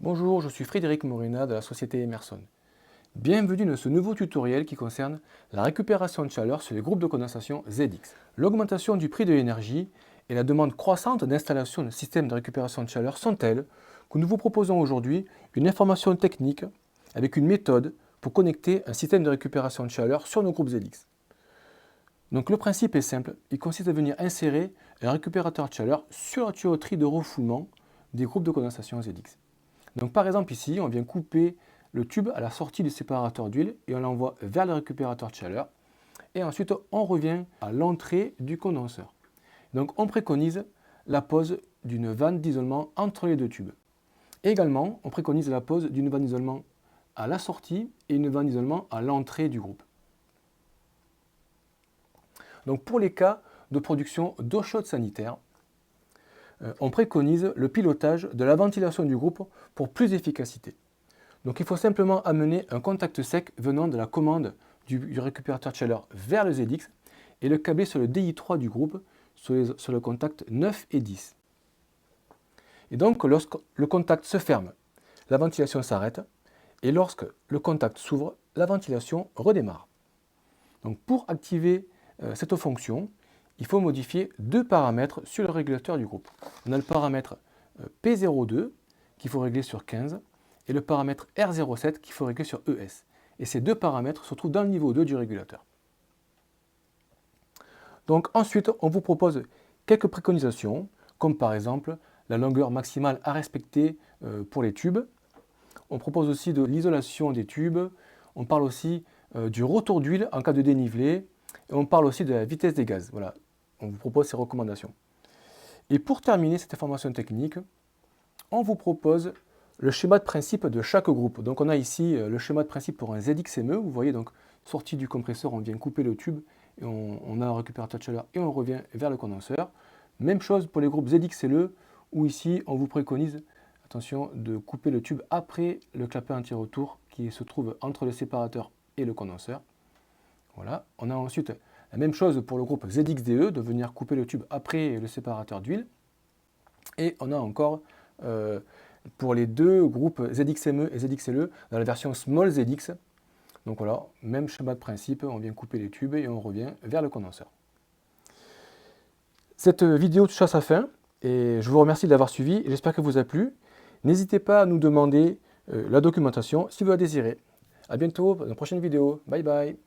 Bonjour, je suis Frédéric Morena de la société Emerson. Bienvenue dans ce nouveau tutoriel qui concerne la récupération de chaleur sur les groupes de condensation ZX. L'augmentation du prix de l'énergie et la demande croissante d'installation de systèmes de récupération de chaleur sont telles que nous vous proposons aujourd'hui une information technique avec une méthode pour connecter un système de récupération de chaleur sur nos groupes ZX. Donc le principe est simple, il consiste à venir insérer un récupérateur de chaleur sur la tuyauterie de refoulement des groupes de condensation ZX. Donc par exemple ici, on vient couper le tube à la sortie du séparateur d'huile et on l'envoie vers le récupérateur de chaleur. Et ensuite, on revient à l'entrée du condenseur. Donc on préconise la pose d'une vanne d'isolement entre les deux tubes. Également, on préconise la pose d'une vanne d'isolement à la sortie et une vanne d'isolement à l'entrée du groupe. Donc pour les cas de production d'eau chaude sanitaire, on préconise le pilotage de la ventilation du groupe pour plus d'efficacité. Donc il faut simplement amener un contact sec venant de la commande du récupérateur de chaleur vers le ZX et le câbler sur le DI3 du groupe sur le contact 9 et 10. Et donc lorsque le contact se ferme, la ventilation s'arrête et lorsque le contact s'ouvre, la ventilation redémarre. Donc pour activer cette fonction, il faut modifier deux paramètres sur le régulateur du groupe. On a le paramètre P02 qu'il faut régler sur 15 et le paramètre R07 qu'il faut régler sur ES. Et ces deux paramètres se trouvent dans le niveau 2 du régulateur. Donc ensuite, on vous propose quelques préconisations, comme par exemple la longueur maximale à respecter pour les tubes. On propose aussi de l'isolation des tubes. On parle aussi du retour d'huile en cas de dénivelé. Et on parle aussi de la vitesse des gaz. Voilà, on vous propose ces recommandations. Et pour terminer cette information technique, on vous propose le schéma de principe de chaque groupe. Donc on a ici le schéma de principe pour un ZXME. Vous voyez, donc sortie du compresseur, on vient couper le tube et on a un récupérateur de chaleur et on revient vers le condenseur. Même chose pour les groupes ZXLE où ici on vous préconise, attention, de couper le tube après le clapet anti-retour qui se trouve entre le séparateur et le condenseur. Voilà. On a ensuite la même chose pour le groupe ZXDE, de venir couper le tube après le séparateur d'huile. Et on a encore pour les deux groupes ZXME et ZXLE dans la version Small ZX. Donc voilà, même schéma de principe, on vient couper les tubes et on revient vers le condenseur. Cette vidéo touche à sa fin et je vous remercie de l'avoir suivi. J'espère que vous a plu. N'hésitez pas à nous demander la documentation si vous la désirez. A bientôt dans une prochaine vidéo. Bye bye.